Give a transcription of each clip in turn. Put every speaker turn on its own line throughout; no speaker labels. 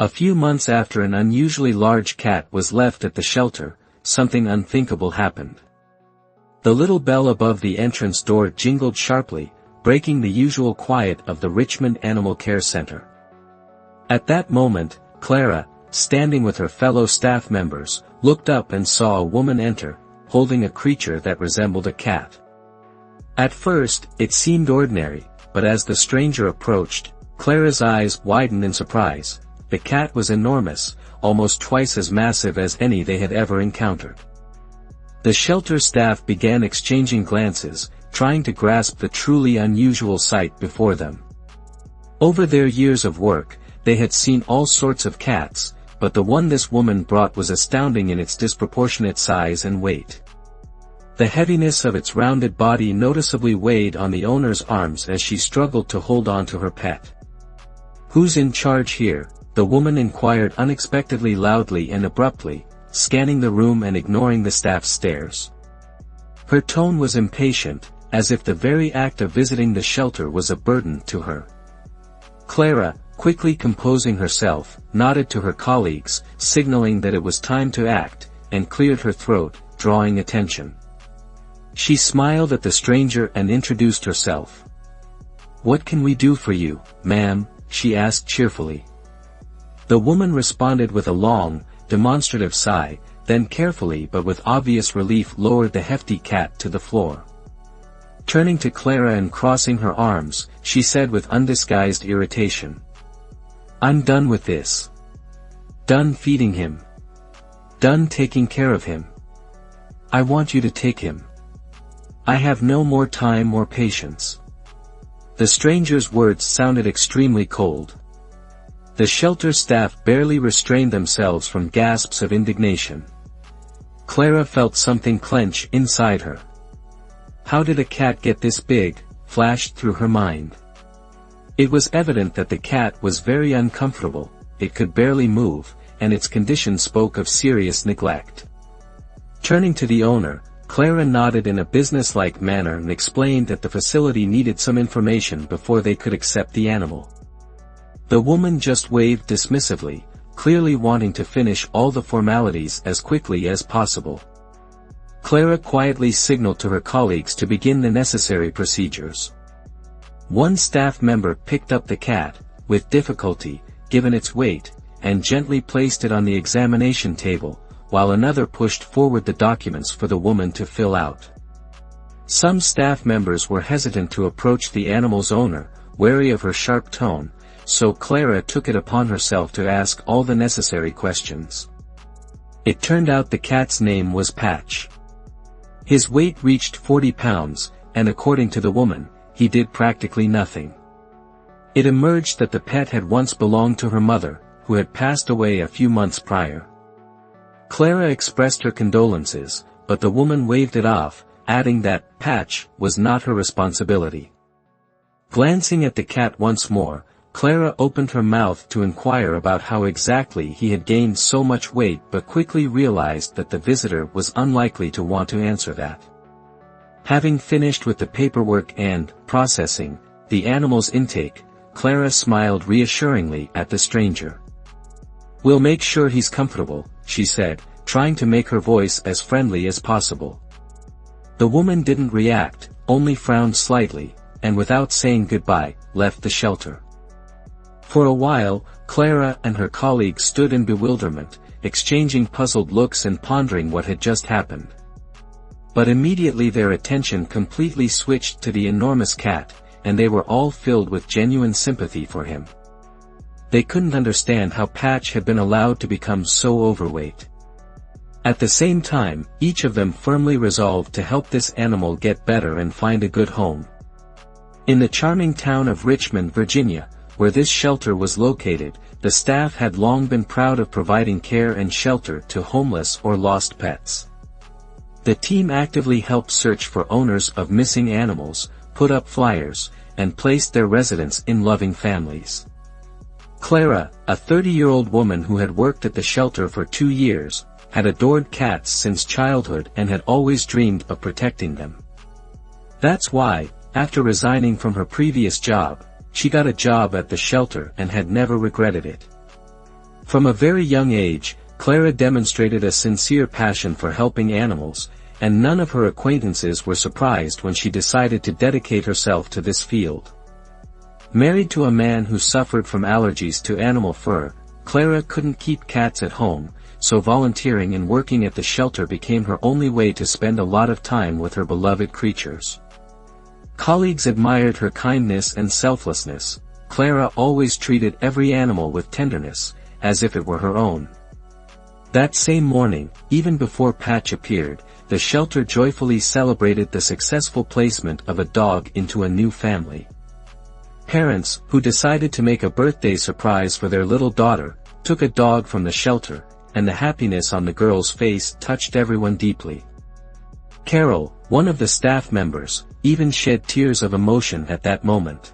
A few months after an unusually large cat was left at the shelter, something unthinkable happened. The little bell above the entrance door jingled sharply, breaking the usual quiet of the Richmond Animal Care Center. At that moment, Clara, standing with her fellow staff members, looked up and saw a woman enter, holding a creature that resembled a cat. At first, it seemed ordinary, but as the stranger approached, Clara's eyes widened in surprise. The cat was enormous, almost twice as massive as any they had ever encountered. The shelter staff began exchanging glances, trying to grasp the truly unusual sight before them. Over their years of work, they had seen all sorts of cats, but the one this woman brought was astounding in its disproportionate size and weight. The heaviness of its rounded body noticeably weighed on the owner's arms as she struggled to hold on to her pet. "Who's in charge here?" the woman inquired unexpectedly loudly and abruptly, scanning the room and ignoring the staff's stares. Her tone was impatient, as if the very act of visiting the shelter was a burden to her. Clara, quickly composing herself, nodded to her colleagues, signaling that it was time to act, and cleared her throat, drawing attention. She smiled at the stranger and introduced herself. "What can we do for you, ma'am?" she asked cheerfully. The woman responded with a long, demonstrative sigh, then carefully but with obvious relief lowered the hefty cat to the floor. Turning to Clara and crossing her arms, she said with undisguised irritation, "I'm done with this. Done feeding him. Done taking care of him. I want you to take him. I have no more time or patience." The stranger's words sounded extremely cold. The shelter staff barely restrained themselves from gasps of indignation. Clara felt something clench inside her. How did a cat get this big, flashed through her mind. It was evident that the cat was very uncomfortable, it could barely move, and its condition spoke of serious neglect. Turning to the owner, Clara nodded in a businesslike manner and explained that the facility needed some information before they could accept the animal. The woman just waved dismissively, clearly wanting to finish all the formalities as quickly as possible. Clara quietly signaled to her colleagues to begin the necessary procedures. One staff member picked up the cat, with difficulty, given its weight, and gently placed it on the examination table, while another pushed forward the documents for the woman to fill out. Some staff members were hesitant to approach the animal's owner, wary of her sharp tone, so Clara took it upon herself to ask all the necessary questions. It turned out the cat's name was Patch. His weight reached 40 pounds, and according to the woman, he did practically nothing. It emerged that the pet had once belonged to her mother, who had passed away a few months prior. Clara expressed her condolences, but the woman waved it off, adding that Patch was not her responsibility. Glancing at the cat once more, Clara opened her mouth to inquire about how exactly he had gained so much weight but quickly realized that the visitor was unlikely to want to answer that. Having finished with the paperwork and processing the animal's intake, Clara smiled reassuringly at the stranger. "We'll make sure he's comfortable," she said, trying to make her voice as friendly as possible. The woman didn't react, only frowned slightly, and without saying goodbye, left the shelter. For a while, Clara and her colleagues stood in bewilderment, exchanging puzzled looks and pondering what had just happened. But immediately their attention completely switched to the enormous cat, and they were all filled with genuine sympathy for him. They couldn't understand how Patch had been allowed to become so overweight. At the same time, each of them firmly resolved to help this animal get better and find a good home. In the charming town of Richmond, Virginia, where this shelter was located, the staff had long been proud of providing care and shelter to homeless or lost pets. The team actively helped search for owners of missing animals, put up flyers, and placed their residents in loving families. Clara, a 30-year-old woman who had worked at the shelter for 2 years, had adored cats since childhood and had always dreamed of protecting them. That's why, after resigning from her previous job, she got a job at the shelter and had never regretted it. From a very young age, Clara demonstrated a sincere passion for helping animals, and none of her acquaintances were surprised when she decided to dedicate herself to this field. Married to a man who suffered from allergies to animal fur, Clara couldn't keep cats at home, so volunteering and working at the shelter became her only way to spend a lot of time with her beloved creatures. Colleagues admired her kindness and selflessness. Clara always treated every animal with tenderness, as if it were her own. That same morning, even before Patch appeared, the shelter joyfully celebrated the successful placement of a dog into a new family. Parents, who decided to make a birthday surprise for their little daughter, took a dog from the shelter, and the happiness on the girl's face touched everyone deeply. Carol, one of the staff members, even shed tears of emotion at that moment.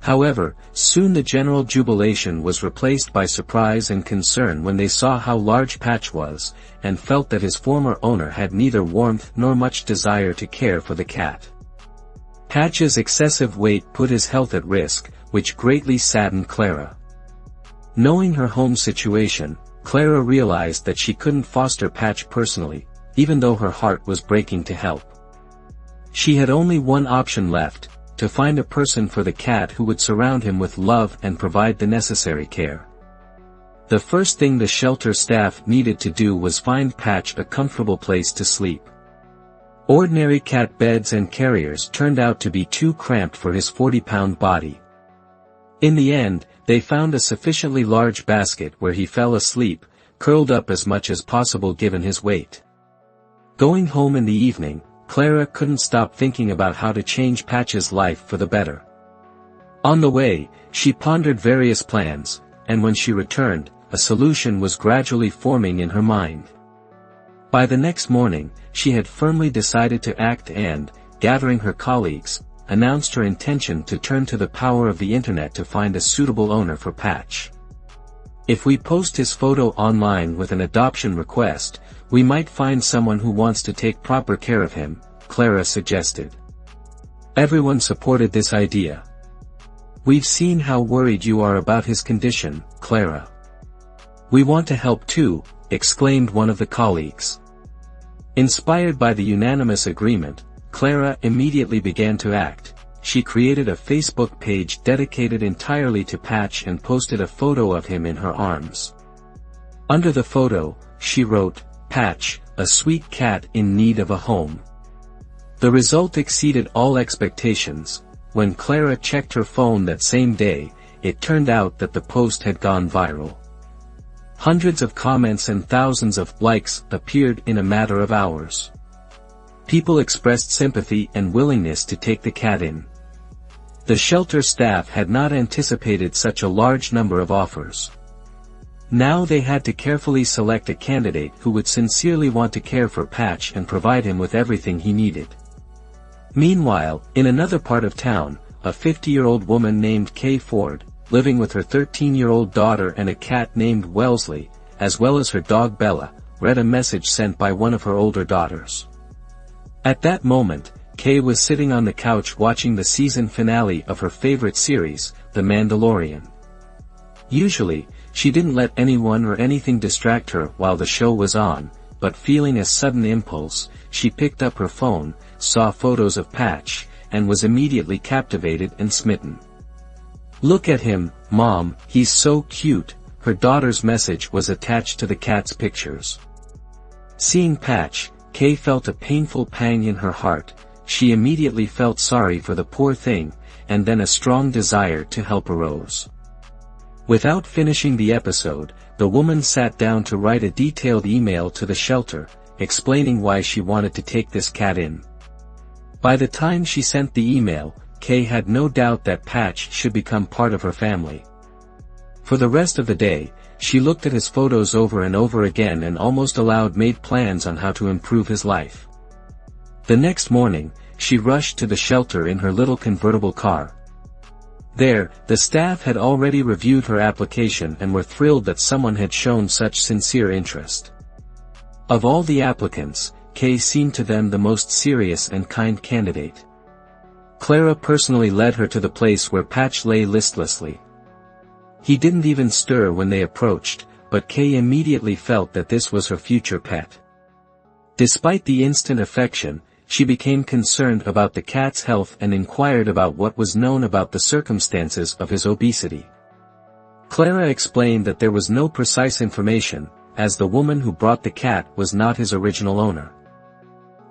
However, soon the general jubilation was replaced by surprise and concern when they saw how large Patch was, and felt that his former owner had neither warmth nor much desire to care for the cat. Patch's excessive weight put his health at risk, which greatly saddened Clara. Knowing her home situation, Clara realized that she couldn't foster Patch personally, even though her heart was breaking to help. She had only one option left: to find a person for the cat who would surround him with love and provide the necessary care. The first thing the shelter staff needed to do was find Patch a comfortable place to sleep. Ordinary cat beds and carriers turned out to be too cramped for his 40-pound body. In the end, they found a sufficiently large basket where he fell asleep, curled up as much as possible given his weight. Going home in the evening, Clara couldn't stop thinking about how to change Patch's life for the better. On the way, she pondered various plans, and when she returned, a solution was gradually forming in her mind. By the next morning, she had firmly decided to act and, gathering her colleagues, announced her intention to turn to the power of the internet to find a suitable owner for Patch. If we post his photo online with an adoption request, we might find someone who wants to take proper care of him, Clara suggested. Everyone supported this idea. "We've seen how worried you are about his condition, Clara. We want to help too," exclaimed one of the colleagues. Inspired by the unanimous agreement, Clara immediately began to act. She created a Facebook page dedicated entirely to Patch and posted a photo of him in her arms. Under the photo, she wrote, "Patch, a sweet cat in need of a home." The result exceeded all expectations. When Clara checked her phone that same day, it turned out that the post had gone viral. Hundreds of comments and thousands of likes appeared in a matter of hours. People expressed sympathy and willingness to take the cat in. The shelter staff had not anticipated such a large number of offers. Now they had to carefully select a candidate who would sincerely want to care for Patch and provide him with everything he needed. Meanwhile, in another part of town, a 50-year-old woman named Kay Ford, living with her 13-year-old daughter and a cat named Wellesley, as well as her dog Bella, read a message sent by one of her older daughters. At that moment, Kay was sitting on the couch watching the season finale of her favorite series, The Mandalorian. Usually, she didn't let anyone or anything distract her while the show was on, but feeling a sudden impulse, she picked up her phone, saw photos of Patch, and was immediately captivated and smitten. "Look at him, Mom, he's so cute," her daughter's message was attached to the cat's pictures. Seeing Patch, Kay felt a painful pang in her heart. She immediately felt sorry for the poor thing, and then a strong desire to help arose. Without finishing the episode, the woman sat down to write a detailed email to the shelter, explaining why she wanted to take this cat in. By the time she sent the email, Kay had no doubt that Patch should become part of her family. For the rest of the day, she looked at his photos over and over again and almost aloud made plans on how to improve his life. The next morning, she rushed to the shelter in her little convertible car. There, the staff had already reviewed her application and were thrilled that someone had shown such sincere interest. Of all the applicants, Kay seemed to them the most serious and kind candidate. Clara personally led her to the place where Patch lay listlessly. He didn't even stir when they approached, but Kay immediately felt that this was her future pet. Despite the instant affection, she became concerned about the cat's health and inquired about what was known about the circumstances of his obesity. Clara explained that there was no precise information, as the woman who brought the cat was not his original owner.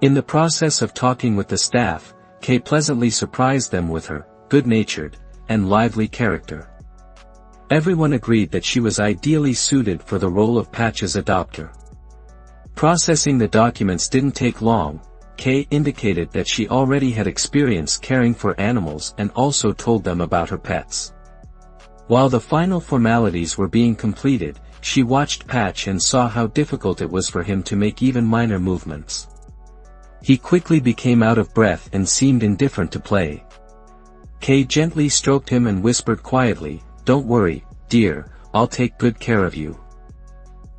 In the process of talking with the staff, Kay pleasantly surprised them with her good-natured and lively character. Everyone agreed that she was ideally suited for the role of Patch's adopter. Processing the documents didn't take long. Kay indicated that she already had experience caring for animals and also told them about her pets. While the final formalities were being completed, she watched Patch and saw how difficult it was for him to make even minor movements. He quickly became out of breath and seemed indifferent to play. Kay gently stroked him and whispered quietly, "Don't worry, dear, I'll take good care of you."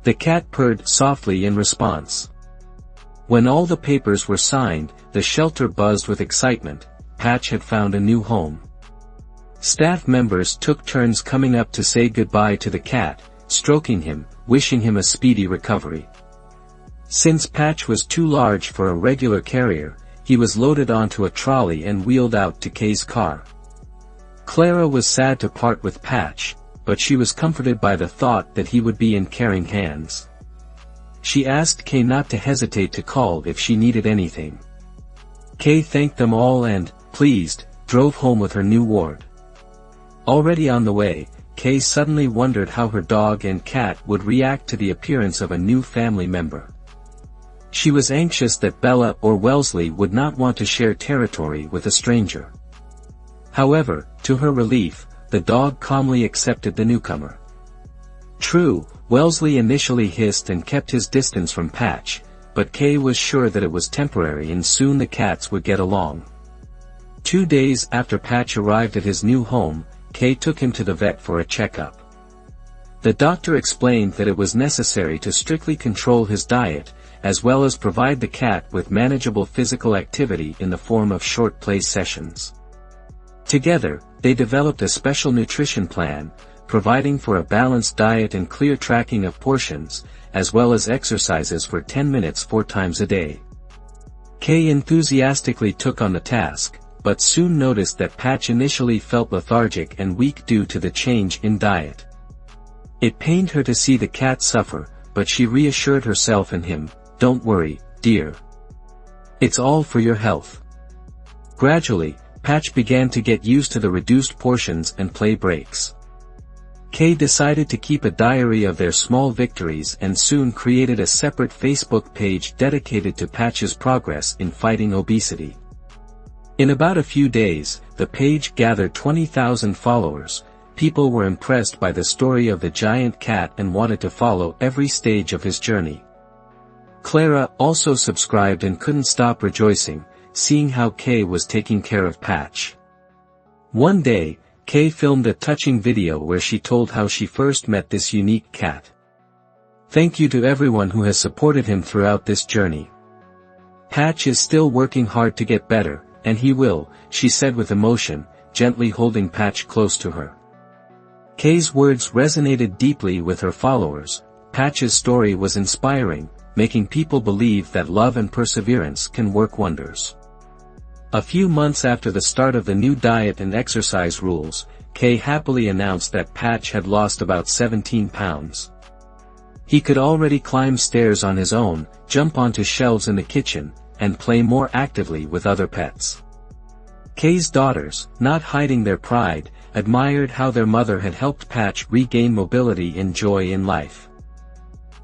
The cat purred softly in response. When all the papers were signed, the shelter buzzed with excitement. Patch had found a new home. Staff members took turns coming up to say goodbye to the cat, stroking him, wishing him a speedy recovery. Since Patch was too large for a regular carrier, he was loaded onto a trolley and wheeled out to Kay's car. Clara was sad to part with Patch, but she was comforted by the thought that he would be in caring hands. She asked Kay not to hesitate to call if she needed anything. Kay thanked them all and, pleased, drove home with her new ward. Already on the way, Kay suddenly wondered how her dog and cat would react to the appearance of a new family member. She was anxious that Bella or Wellesley would not want to share territory with a stranger. However, to her relief, the dog calmly accepted the newcomer. True, Wellesley initially hissed and kept his distance from Patch, but Kay was sure that it was temporary and soon the cats would get along. 2 days after Patch arrived at his new home, Kay took him to the vet for a checkup. The doctor explained that it was necessary to strictly control his diet, as well as provide the cat with manageable physical activity in the form of short play sessions. Together, they developed a special nutrition plan, providing for a balanced diet and clear tracking of portions, as well as exercises for 10 minutes 4 times a day. Kay enthusiastically took on the task, but soon noticed that Patch initially felt lethargic and weak due to the change in diet. It pained her to see the cat suffer, but she reassured herself and him, "Don't worry, dear. It's all for your health." Gradually, Patch began to get used to the reduced portions and play breaks. Kay decided to keep a diary of their small victories and soon created a separate Facebook page dedicated to Patch's progress in fighting obesity. In about a few days, the page gathered 20,000 followers. People were impressed by the story of the giant cat and wanted to follow every stage of his journey. Clara also subscribed and couldn't stop rejoicing, seeing how Kay was taking care of Patch. One day, Kay filmed a touching video where she told how she first met this unique cat. "Thank you to everyone who has supported him throughout this journey. Patch is still working hard to get better, and he will," she said with emotion, gently holding Patch close to her. Kay's words resonated deeply with her followers. Patch's story was inspiring, making people believe that love and perseverance can work wonders. A few months after the start of the new diet and exercise rules, Kay happily announced that Patch had lost about 17 pounds. He could already climb stairs on his own, jump onto shelves in the kitchen, and play more actively with other pets. Kay's daughters, not hiding their pride, admired how their mother had helped Patch regain mobility and joy in life.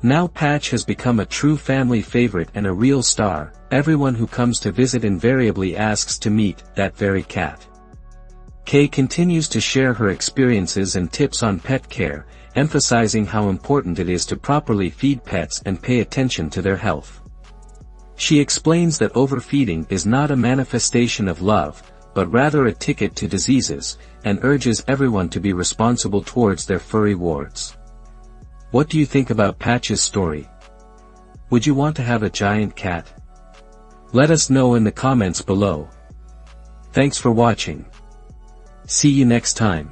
Now Patch has become a true family favorite and a real star. Everyone who comes to visit invariably asks to meet that very cat. Kay continues to share her experiences and tips on pet care, emphasizing how important it is to properly feed pets and pay attention to their health. She explains that overfeeding is not a manifestation of love, but rather a ticket to diseases, and urges everyone to be responsible towards their furry wards. What do you think about Patch's story? Would you want to have a giant cat? Let us know in the comments below. Thanks for watching. See you next time.